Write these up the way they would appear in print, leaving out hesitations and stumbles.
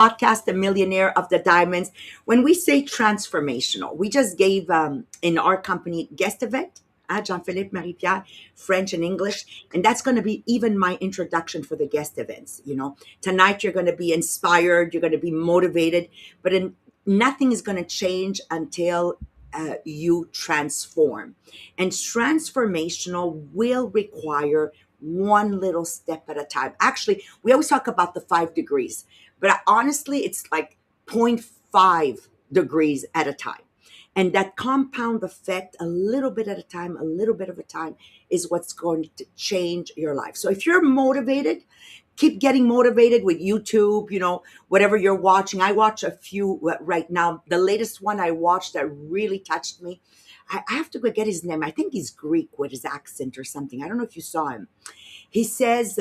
Podcast, The Millionaire of the Diamonds. When we say transformational, we just gave in our company guest event, Jean-Philippe, Marie-Pierre, French and English. And that's going to be even my introduction for the guest events. Tonight you're going to be inspired, you're going to be motivated, but nothing is going to change until you transform. And transformational will require one little step at a time. Actually, we always talk about the 5 degrees, but honestly, it's like zero point 0.5 degrees at a time. And that compound effect, a little bit at a time, a little bit of a time, is what's going to change your life. So if you're motivated, keep getting motivated with YouTube, whatever you're watching. I watch a few right now. The latest one I watched that really touched me, I have to go get his name. I think he's Greek with his accent or something. I don't know if you saw him. He says,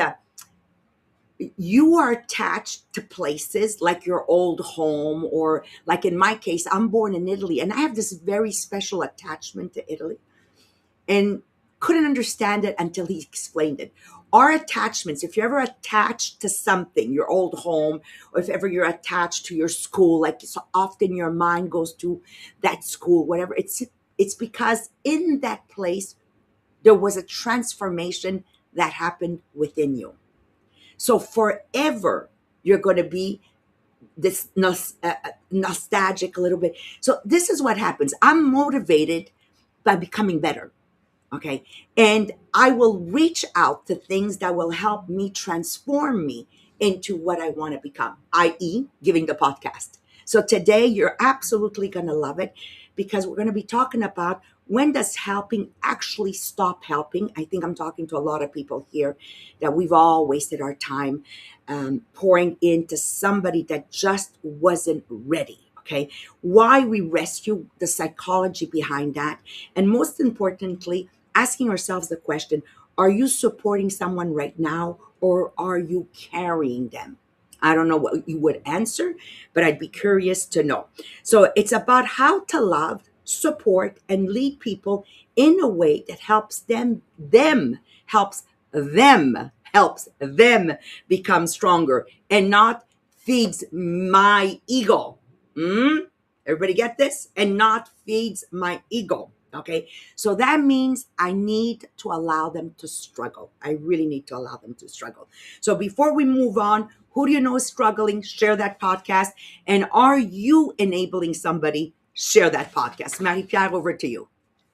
you are attached to places like your old home, or like in my case, I'm born in Italy and I have this very special attachment to Italy, and couldn't understand it until he explained it. Our attachments, if you're ever attached to something, your old home, or if ever you're attached to your school, like so often your mind goes to that school, whatever, it's because in that place there was a transformation that happened within you. So forever, you're going to be this nostalgic a little bit. So this is what happens. I'm motivated by becoming better. Okay. And I will reach out to things that will help me transform me into what I want to become, i.e., giving the podcast. So today, you're absolutely going to love it, because we're going to be talking about when does helping actually stop helping. I think I'm talking to a lot of people here that we've all wasted our time pouring into somebody that just wasn't ready. Okay. Why we rescue the psychology behind that. And most importantly, asking ourselves the question, are you supporting someone right now, or are you carrying them? I don't know what you would answer, but I'd be curious to know. So it's about how to love, support, and lead people in a way that helps helps them become stronger, and not feeds my ego. Everybody get this? And not feeds my ego. Okay. So that means I need to allow them to struggle. I really need to allow them to struggle. So before we move on, who do you know is struggling? Share that podcast. And are you enabling somebody? Share that podcast. Marie-Pierre, over to you.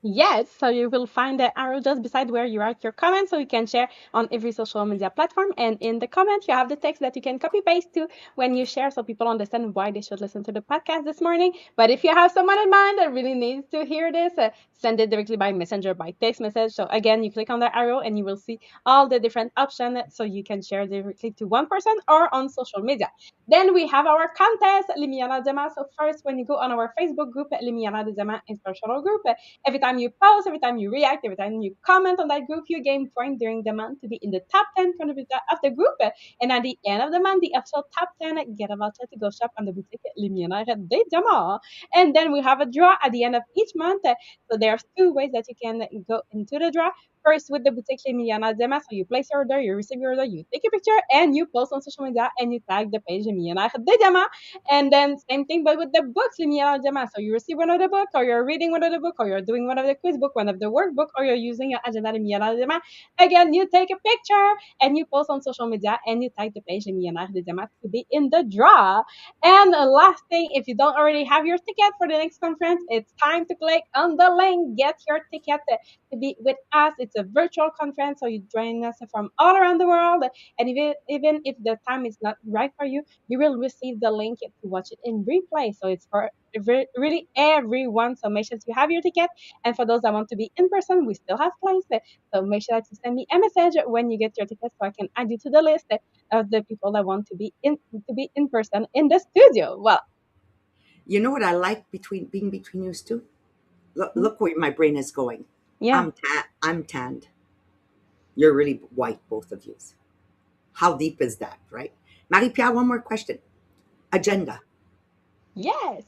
Yes, so you will find the arrow just beside where you write your comment, so you can share on every social media platform. And in the comment, you have the text that you can copy paste to when you share, so people understand why they should listen to the podcast this morning. But if you have someone in mind that really needs to hear this, send it directly by messenger, by text message. So again, you click on the arrow and you will see all the different options, so you can share directly to one person or on social media. Then we have our contest, Les Millionnaires de Demain. So first, when you go on our Facebook group, Les Millionnaires de Demain Inspirational Group, every time you post, every time you react, every time you comment on that group, you gain points during the month to be in the top 10 contributor of the group. And at the end of the month, the official top 10 get a voucher to go shop on the boutique Les Millionnaires de Demain. And then we have a draw at the end of each month. So there's two ways that you can go into the draw. First, with the boutique Les Millionnaires de Demain, so you place your order, you receive your order, you take a picture, and you post on social media, and you tag the page Les Millionnaires de Demain. And then same thing, but with the books, Les Millionnaires de Demain. So you receive one of the book, or you're reading one of the book, or you're doing one of the quiz book, one of the workbook, or you're using your agenda Les Millionnaires de Demain. Again, you take a picture and you post on social media, and you tag the page Les Millionnaires de Demain to be in the draw. And last thing, if you don't already have your ticket for the next conference, it's time to click on the link, get your ticket to be with us. It's a virtual conference, so you join us from all around the world. And even if the time is not right for you, you will receive the link to watch it in replay. So it's for really everyone. So make sure you have your ticket. And for those that want to be in person, we still have places. So make sure that you send me a message when you get your ticket, so I can add you to the list of the people that want to be in person in the studio. Well, You know what I like being between you two? Look where my brain is going. yeah. I'm tanned. You're really white, both of you. How deep is that, right? Marie-Pierre, one more question. Agenda. Yes.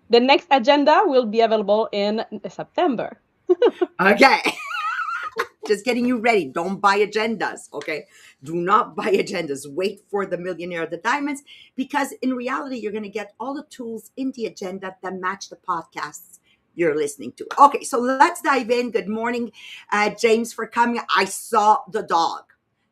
The next agenda will be available in September. Okay. just getting you ready. Don't buy agendas, okay? Do not buy agendas. Wait for the Millionaire of the Diamonds, because in reality, you're going to get all the tools in the agenda that match the podcasts you're listening to. Okay, so let's dive in. Good morning, James, for coming. I saw the dog.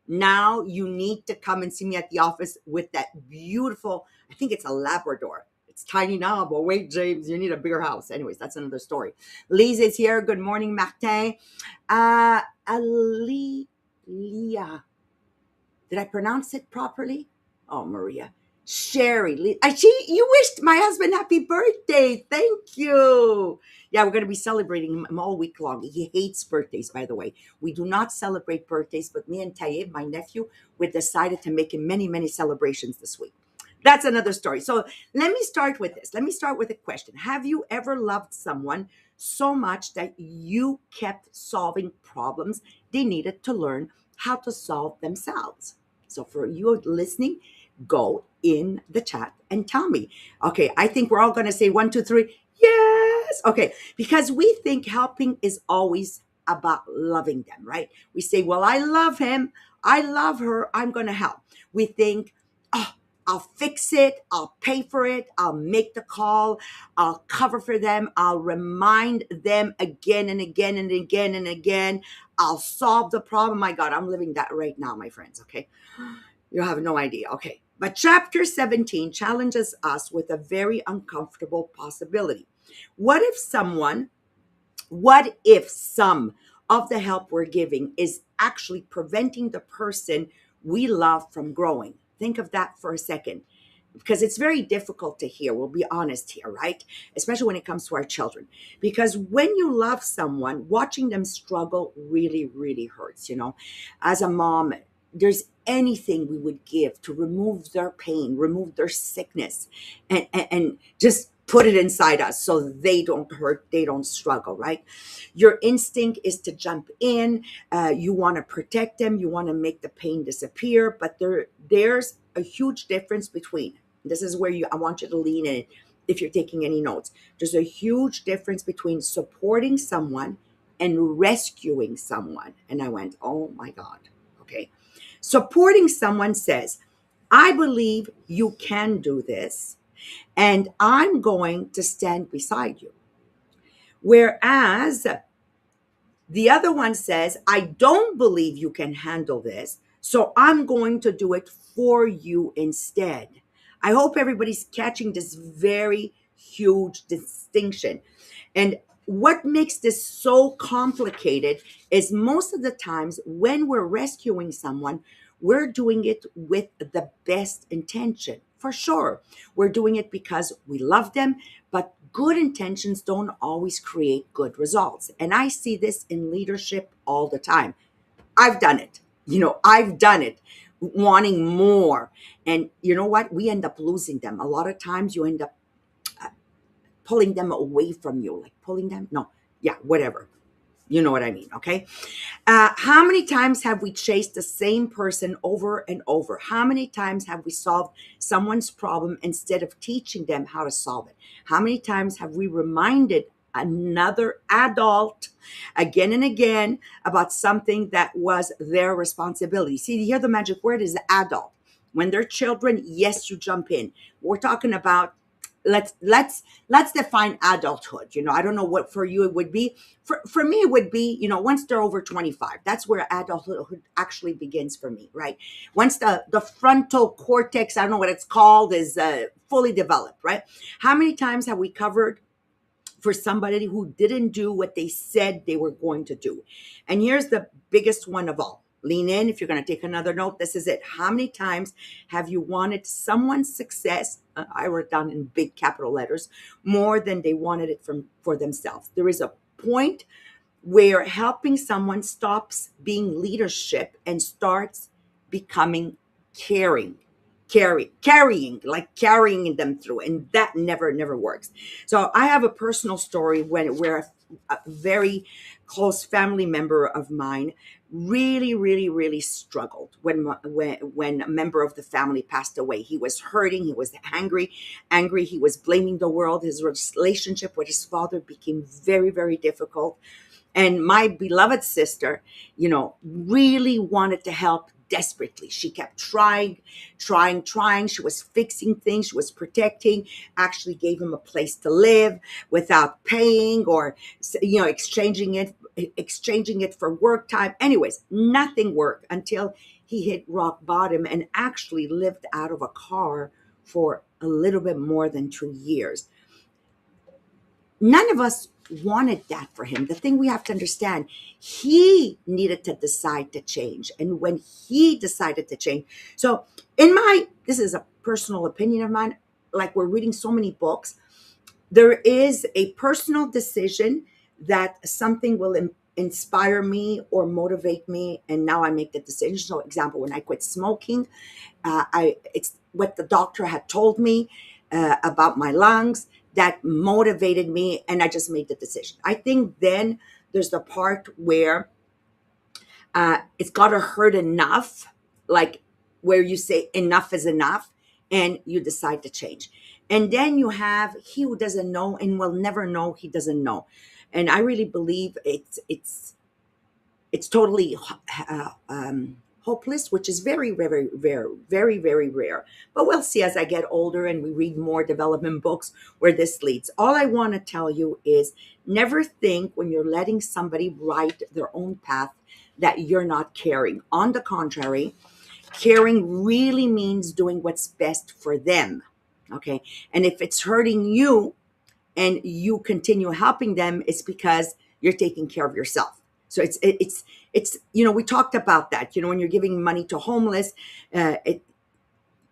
Now you need to come and see me at the office with that beautiful, I think it's a Labrador. It's tiny now, but wait, James, you need a bigger house. Anyways, that's another story. Lise is here. Good morning, Martin. Ali, Leah. Did I pronounce it properly? Oh, Maria. Sherry. You wished my husband happy birthday. Thank you. Yeah, we're going to be celebrating him all week long. He hates birthdays, by the way. We do not celebrate birthdays, but me and Tayyib, my nephew, we decided to make him many, many celebrations this week. That's another story. So let me start with this. Let me start with a question. Have you ever loved someone so much that you kept solving problems they needed to learn how to solve themselves? So for you listening, go in the chat and tell me. Okay, I think we're all going to say 1, 2, 3. Yes. Okay, because we think helping is always about loving them, right? We say, well, I love him. I love her. I'm going to help. We think, oh, I'll fix it. I'll pay for it. I'll make the call. I'll cover for them. I'll remind them again and again and again and again. I'll solve the problem. My God, I'm living that right now, my friends. Okay. You have no idea. Okay. But chapter 17 challenges us with a very uncomfortable possibility. What if some of the help we're giving is actually preventing the person we love from growing? Think of that for a second, because it's very difficult to hear. We'll be honest here, right? Especially when it comes to our children. Because when you love someone, watching them struggle really, really hurts. As a mom, there's anything we would give to remove their pain, remove their sickness, and just put it inside us so they don't hurt, they don't struggle, right? Your instinct is to jump in. You want to protect them. You want to make the pain disappear. But there's a huge difference between, this is where I want you to lean in if you're taking any notes. There's a huge difference between supporting someone and rescuing someone. And I went, oh my God. Okay. Supporting someone says, I believe you can do this, and I'm going to stand beside you. Whereas the other one says, I don't believe you can handle this, so I'm going to do it for you instead. I hope everybody's catching this very huge distinction. And what makes this so complicated is most of the times when we're rescuing someone, we're doing it with the best intention. For sure, we're doing it because we love them, but good intentions don't always create good results. And I see this in leadership all the time. I've done it. I've done it, wanting more. And you know what? We end up losing them. A lot of times you end up pulling them away from you, like pulling them. No, yeah, whatever. You know what I mean, okay? How many times have we chased the same person over and over? How many times have we solved someone's problem instead of teaching them how to solve it? How many times have we reminded another adult again and again about something that was their responsibility? See, here the magic word is adult. When they're children, yes, you jump in. We're talking about, let's define adulthood. I don't know what for you it would be. For me it would be, once they're over 25. That's where adulthood actually begins for me, right? Once the frontal cortex, I don't know what it's called, is fully developed, right? How many times have we covered for somebody who didn't do what they said they were going to do? And here's the biggest one of all. Lean in if you're going to take another note. This is it. How many times have you wanted someone's success, I wrote down in big capital letters, more than they wanted it for themselves? There is a point where helping someone stops being leadership and starts becoming carrying, like carrying them through, and that never works. So I have a personal story where a very close family member of mine really struggled when a member of the family passed away. He was hurting, he was angry, he was blaming the world. His relationship with his father became very difficult. And my beloved sister, really wanted to help desperately. She kept trying. She was fixing things, she was protecting, actually gave him a place to live without paying, or exchanging it for work time. Anyways, nothing worked until he hit rock bottom and actually lived out of a car for a little bit more than 2 years. None of us wanted that for him. The thing we have to understand, he needed to decide to change. And when he decided to change, so this is a personal opinion of mine, like we're reading so many books, there is a personal decision that something will inspire me or motivate me, and now I make the decision. So example, when I quit smoking, it's what the doctor had told me about my lungs that motivated me, and I just made the decision. I think then there's the part where it's got to hurt enough, like where you say enough is enough, and you decide to change. And then you have he who doesn't know and will never know he doesn't know. And I really believe it's totally hopeless, which is very, very rare, very, very rare. But we'll see as I get older and we read more development books where this leads. All I want to tell you is never think when you're letting somebody write their own path that you're not caring. On the contrary, caring really means doing what's best for them. Okay. And if it's hurting you, and you continue helping them, it's because you're taking care of yourself. So it's we talked about that. When you're giving money to homeless,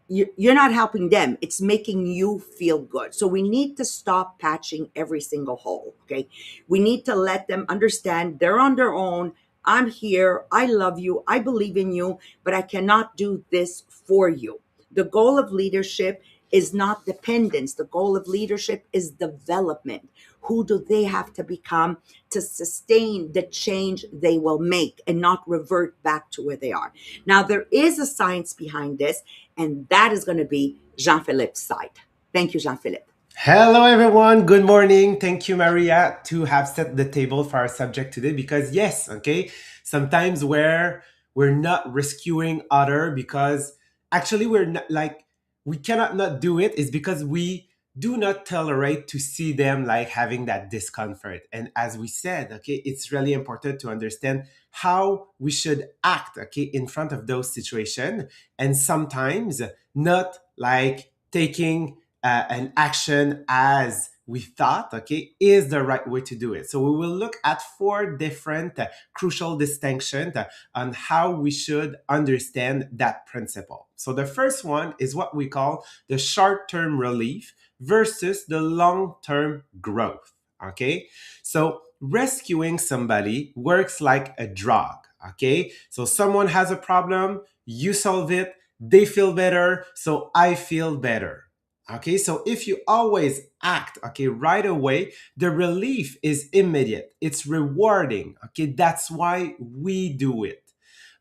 you're not helping them, it's making you feel good. So we need to stop patching every single hole. Okay, we need to let them understand they're on their own. I'm here, I love you, I believe in you, but I cannot do this for you. The goal of leadership is not dependence. The goal of leadership is development. Who do they have to become to sustain the change they will make and not revert back to where they are? Now, there is a science behind this, and that is going to be Jean Philippe's side. Thank you, Jean Philippe. Hello, everyone. Good morning. Thank you, Maria, to have set the table for our subject today. Because yes, okay, sometimes where we're not rescuing other because actually we're not like we cannot not do it is because we do not tolerate to see them like having that discomfort. And as we said, okay, it's really important to understand how we should act, okay, in front of those situations, and sometimes not like taking an action as we thought, okay, is the right way to do it. So we will look at four different crucial distinctions on how we should understand that principle. So the first one is what we call the short-term relief versus the long-term growth, okay? So rescuing somebody works like a drug, okay? So someone has a problem, you solve it, they feel better, so I feel better. Okay, so if you always act, okay, right away, the relief is immediate. It's rewarding. Okay, that's why we do it.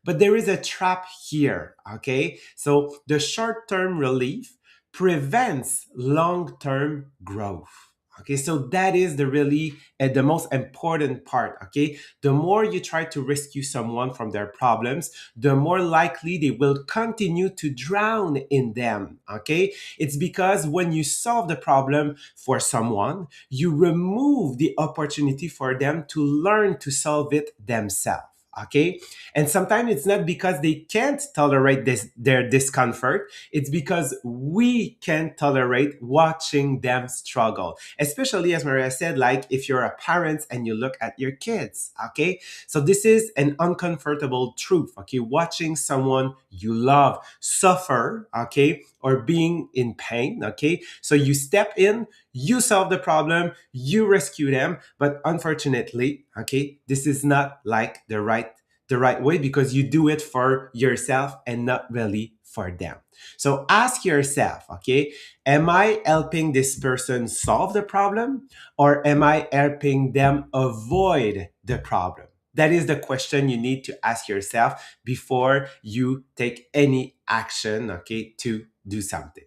But there is a trap here. Okay, so the short term relief prevents long term growth. Okay, so that is the most important part. Okay, the more you try to rescue someone from their problems, the more likely they will continue to drown in them. Okay, it's because when you solve the problem for someone, you remove the opportunity for them to learn to solve it themselves. Okay, and sometimes it's not because they can't tolerate their discomfort, it's because we can't tolerate watching them struggle, especially as Maria said, like if you're a parent and you look at your kids. Okay, so this is an uncomfortable truth. Okay, watching someone you love suffer, okay, or being in pain. Okay, so you step in, you solve the problem, you rescue them, but unfortunately, okay, this is not like the right way because you do it for yourself and not really for them. So ask yourself, okay, am I helping this person solve the problem, or am I helping them avoid the problem? That is the question you need to ask yourself before you take any action, okay, to do something.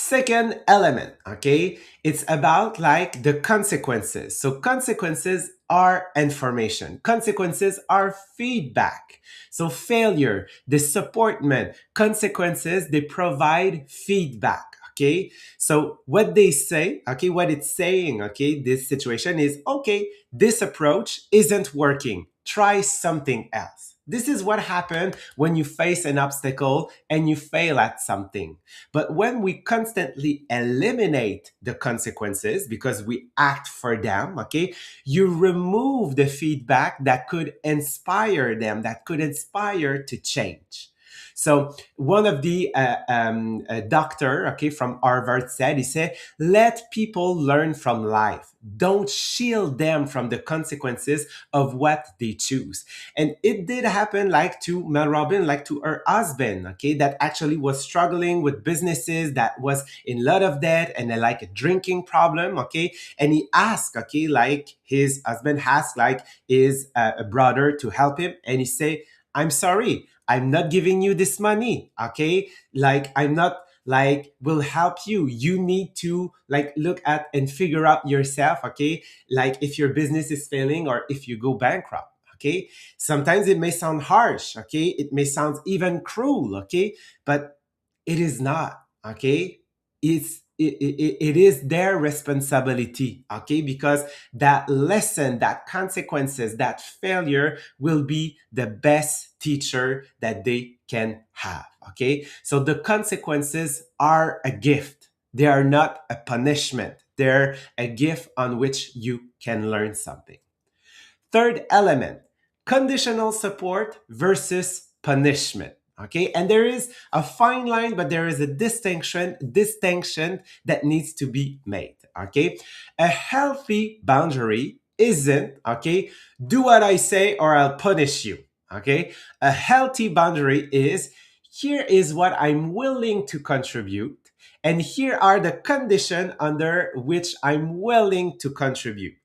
Second element, okay, it's about like the consequences. So consequences are information. Consequences are feedback. So failure, disappointment, consequences, they provide feedback. Okay. So what they say, okay, what it's saying, okay, this situation is, okay, this approach isn't working. Try something else. This is what happens when you face an obstacle and you fail at something. But when we constantly eliminate the consequences because we act for them, okay, you remove the feedback that could inspire them, that could inspire to change. So one of the doctor, okay, from Harvard said, he said, let people learn from life. Don't shield them from the consequences of what they choose. And it did happen like to Mel Robin, like to her husband, okay, that actually was struggling with businesses, that was in a lot of debt and like a drinking problem, okay. And he asked, okay, like his husband asked like his brother to help him. And he say, I'm sorry, I'm not giving you this money, okay? Like, I'm not like will help you. You need to like look at and figure out yourself, okay? Like if your business is failing or if you go bankrupt, okay? Sometimes it may sound harsh, okay? It may sound even cruel, okay? But it is not, okay? It is their responsibility, okay? Because that lesson, that consequences, that failure will be the best teacher that they can have, okay? So the consequences are a gift. They are not a punishment. They're a gift on which you can learn something. Third element, conditional support versus punishment. Okay, and there is a fine line, but there is a distinction that needs to be made. Okay, a healthy boundary isn't, okay, do what I say or I'll punish you. Okay, a healthy boundary is, here is what I'm willing to contribute, and here are the conditions under which I'm willing to contribute.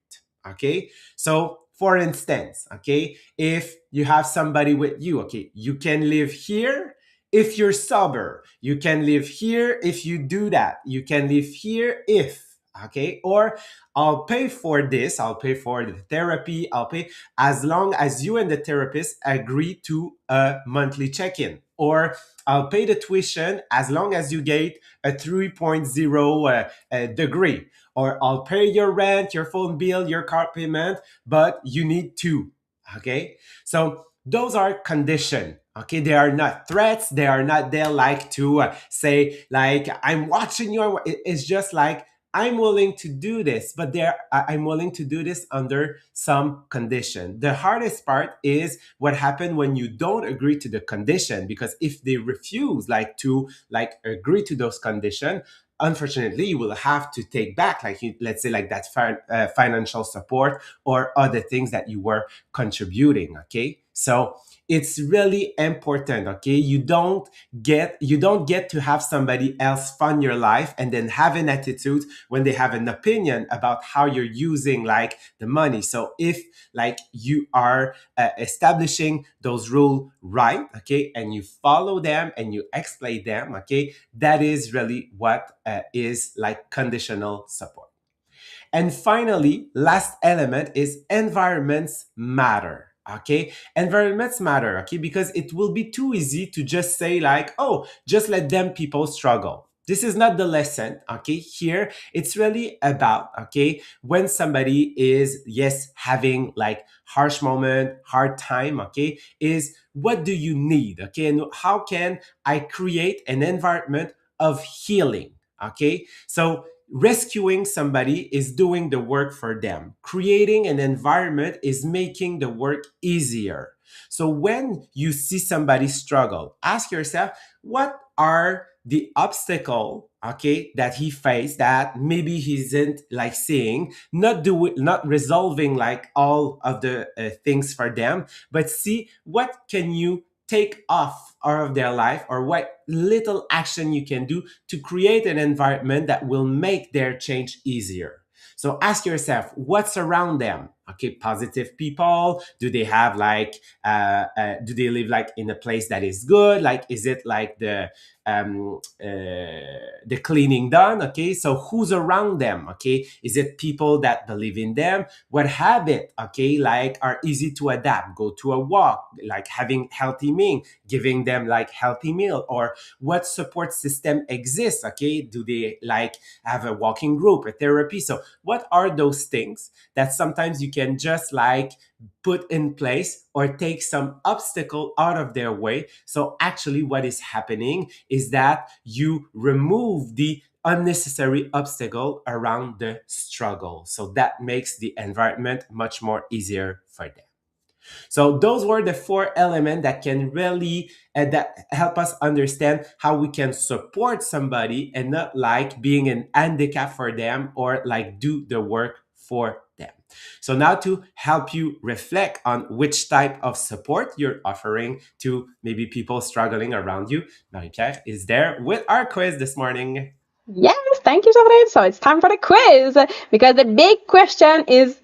Okay, so for instance, okay, if you have somebody with you, okay, you can live here if you're sober. You can live here if you do that. You can live here if, okay, or I'll pay for this, I'll pay for the therapy, I'll pay as long as you and the therapist agree to a monthly check-in, or I'll pay the tuition as long as you get a 3.0 degree, or I'll pay your rent, your phone bill, your car payment, but you need to. Okay. So those are conditions. Okay. They are not threats. They are not there like to say, like, I'm watching you. It's just like, I'm willing to do this, but I'm willing to do this under some condition. The hardest part is what happened when you don't agree to the condition, because if they refuse like to like agree to those conditions, unfortunately you will have to take back like let's say like that financial support or other things that you were contributing. Okay, so it's really important. Okay, you don't get to have somebody else fund your life and then have an attitude when they have an opinion about how you're using like the money. So if like you are establishing those rules right, okay, and you follow them and you explain them, okay, that is really what is like conditional support. And finally, last element is environments matter. Okay, environments matter. Okay, because it will be too easy to just say like, oh, just let them people struggle. This is not the lesson. Okay, here it's really about, okay, when somebody is, yes, having like harsh moment, hard time, okay, is what do you need? Okay, and how can I create an environment of healing? Okay, so rescuing somebody is doing the work for them. Creating an environment is making the work easier. So when you see somebody struggle, ask yourself, what are the obstacle, okay, that he faced that maybe he isn't like seeing, not resolving like all of the things for them, but see what can you take off out of their life, or what little action you can do to create an environment that will make their change easier. So ask yourself, what's around them? Okay, positive people. Do they have like, do they live like in a place that is good? Like, is it like the cleaning done. Okay, so who's around them? Okay, is it people that believe in them? What habit, okay, like are easy to adapt? Go to a walk, like having healthy meal, giving them like healthy meal, or what support system exists? Okay, do they like have a walking group, a therapy? So what are those things that sometimes you can just like put in place or take some obstacle out of their way? So actually what is happening is that you remove the unnecessary obstacle around the struggle, so that makes the environment much more easier for them. So those were the four elements that can really that help us understand how we can support somebody and not like being an handicap for them or like do the work for them. So now to help you reflect on which type of support you're offering to maybe people struggling around you, Marie-Pierre is there with our quiz this morning. Yes, thank you, Sabrina. So it's time for the quiz because the big question is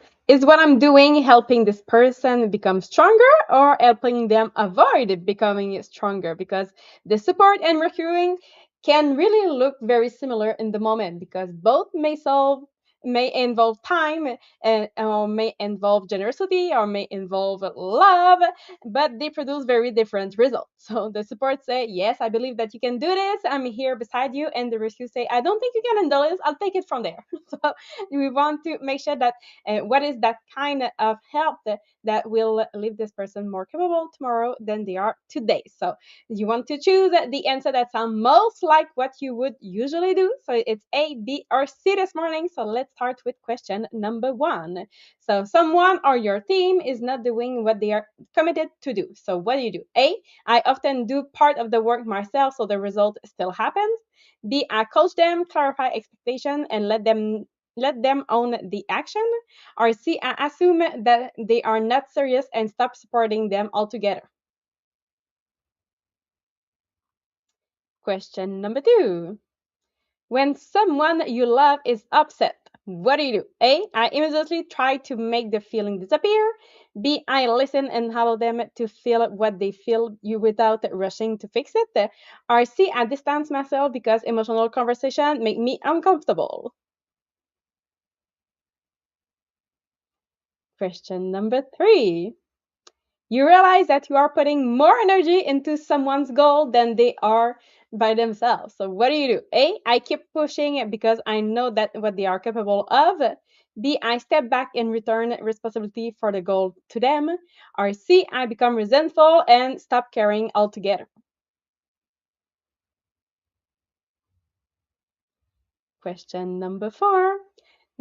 what I'm doing helping this person become stronger or helping them avoid becoming stronger? Because the support and recruiting can really look very similar in the moment because both may involve time and or may involve generosity or may involve love, but they produce very different results. So the support say, yes, I believe that you can do this. I'm here beside you. And the rescue say, I don't think you can handle this. I'll take it from there. So we want to make sure that what is that kind of help that will leave this person more capable tomorrow than they are today. So you want to choose the answer that sounds most like what you would usually do. So it's A, B, or C this morning. So let's start with question number 1. So someone or your team is not doing what they are committed to do. So what do you do? A, I often do part of the work myself, so the result still happens. B, I coach them, clarify expectation, and let them own the action. Or C, I assume that they are not serious and stop supporting them altogether. Question number 2. When someone you love is upset, what do you do? A, I immediately try to make the feeling disappear. B, I listen and allow them to feel what they feel you without rushing to fix it. Or C, I distance myself because emotional conversation make me uncomfortable. Question number 3. You realize that you are putting more energy into someone's goal than they are by themselves. So what do? A, I keep pushing it because I know that what they are capable of. B, I step back and return responsibility for the goal to them. Or C, I become resentful and stop caring altogether. Question number 4.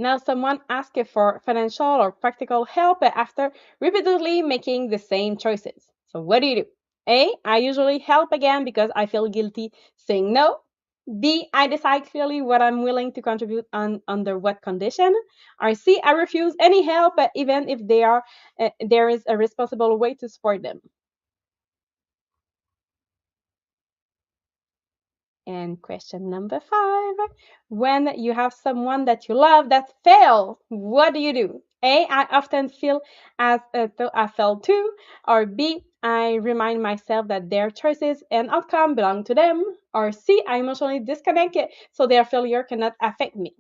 Now someone asks you for financial or practical help after repeatedly making the same choices. So what do? A, I usually help again because I feel guilty saying no. B, I decide clearly what I'm willing to contribute on under what condition. Or C, I refuse any help even if there is a responsible way to support them. And question number 5. When you have someone that you love that fails, what do you do? A, I often feel as though I failed too. Or B, I remind myself that their choices and outcome belong to them. Or C, I emotionally disconnect it so their failure cannot affect me.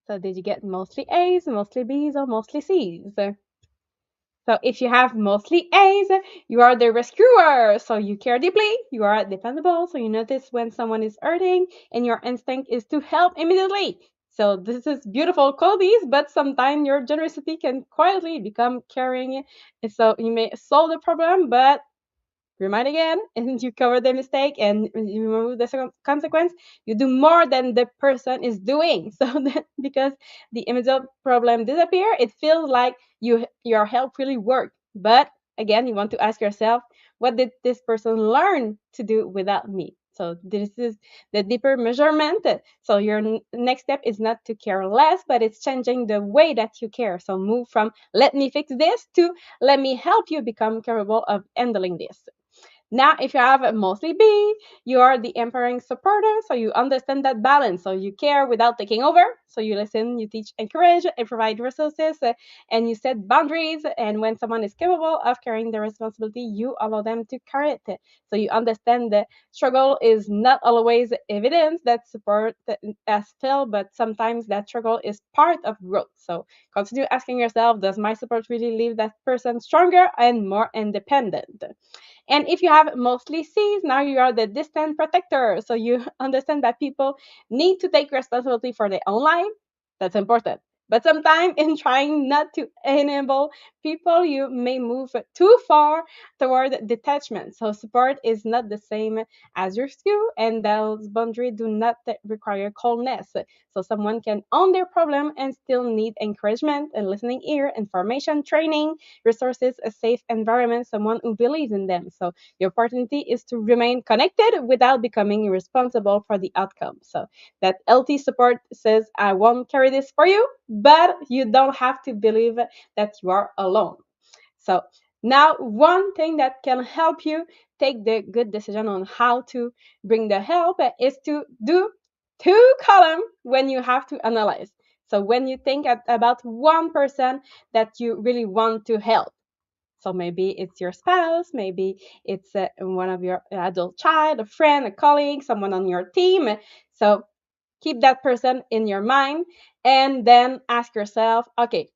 So did you get mostly A's, mostly B's, or mostly C's? So if you have mostly A's, you are the rescuer. So you care deeply, you are dependable. So you notice when someone is hurting and your instinct is to help immediately. So this is beautiful qualities, but sometimes your generosity can quietly become caring. And so you may solve the problem, but remind again, and you cover the mistake and you remove the consequence, you do more than the person is doing. So that because the immediate problem disappear, it feels like your help really worked. But again, you want to ask yourself, what did this person learn to do without me? So this is the deeper measurement. So your next step is not to care less, but it's changing the way that you care. So move from let me fix this to let me help you become capable of handling this. Now, if you have a mostly B, you are the empowering supporter, so you understand that balance. So you care without taking over. So you listen, you teach, encourage, and provide resources, and you set boundaries. And when someone is capable of carrying the responsibility, you allow them to carry it. So you understand that struggle is not always evidence that support has failed, but sometimes that struggle is part of growth. So continue asking yourself, does my support really leave that person stronger and more independent? And if you have mostly C's, now you are the distant protector. So you understand that people need to take responsibility for their own life. That's important. But sometimes in trying not to enable people, you may move too far toward detachment. So support is not the same as rescue, and those boundaries do not require coldness. So someone can own their problem and still need encouragement, and listening ear, information, training, resources, a safe environment, someone who believes in them. So the opportunity is to remain connected without becoming responsible for the outcome. So that LT support says, I won't carry this for you, but you don't have to believe that you are alone. So now one thing that can help you take the good decision on how to bring the help is to do two columns when you have to analyze. So when you think about one person that you really want to help, so maybe it's your spouse, maybe it's one of your adult child, a friend, a colleague, someone on your team. So keep that person in your mind and then ask yourself, okay,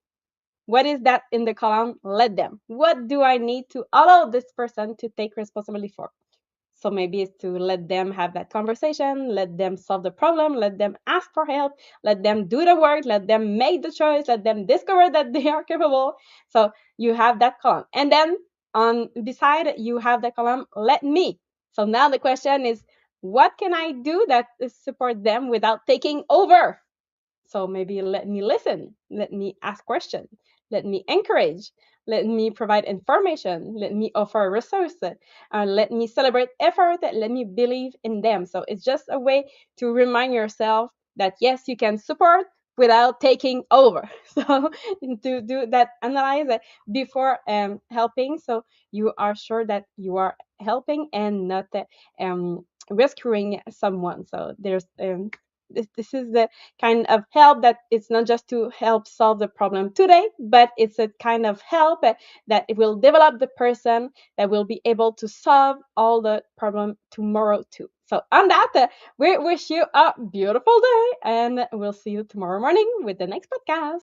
what is that in the column? Let them. What do I need to allow this person to take responsibility for? So maybe it's to let them have that conversation, let them solve the problem, let them ask for help, let them do the work, let them make the choice, let them discover that they are capable. So you have that column. And then on beside you have the column, let me. So now the question is, what can I do that support them without taking over? So maybe let me listen, let me ask questions, let me encourage, let me provide information, let me offer resources, let me celebrate effort, let me believe in them. So it's just a way to remind yourself that yes, you can support without taking over. So to do that analyze before helping, so you are sure that you are helping and not rescuing someone. So there's this is the kind of help that it's not just to help solve the problem today, but it's a kind of help that it will develop the person that will be able to solve all the problem tomorrow too. So on that, we wish you a beautiful day and we'll see you tomorrow morning with the next podcast.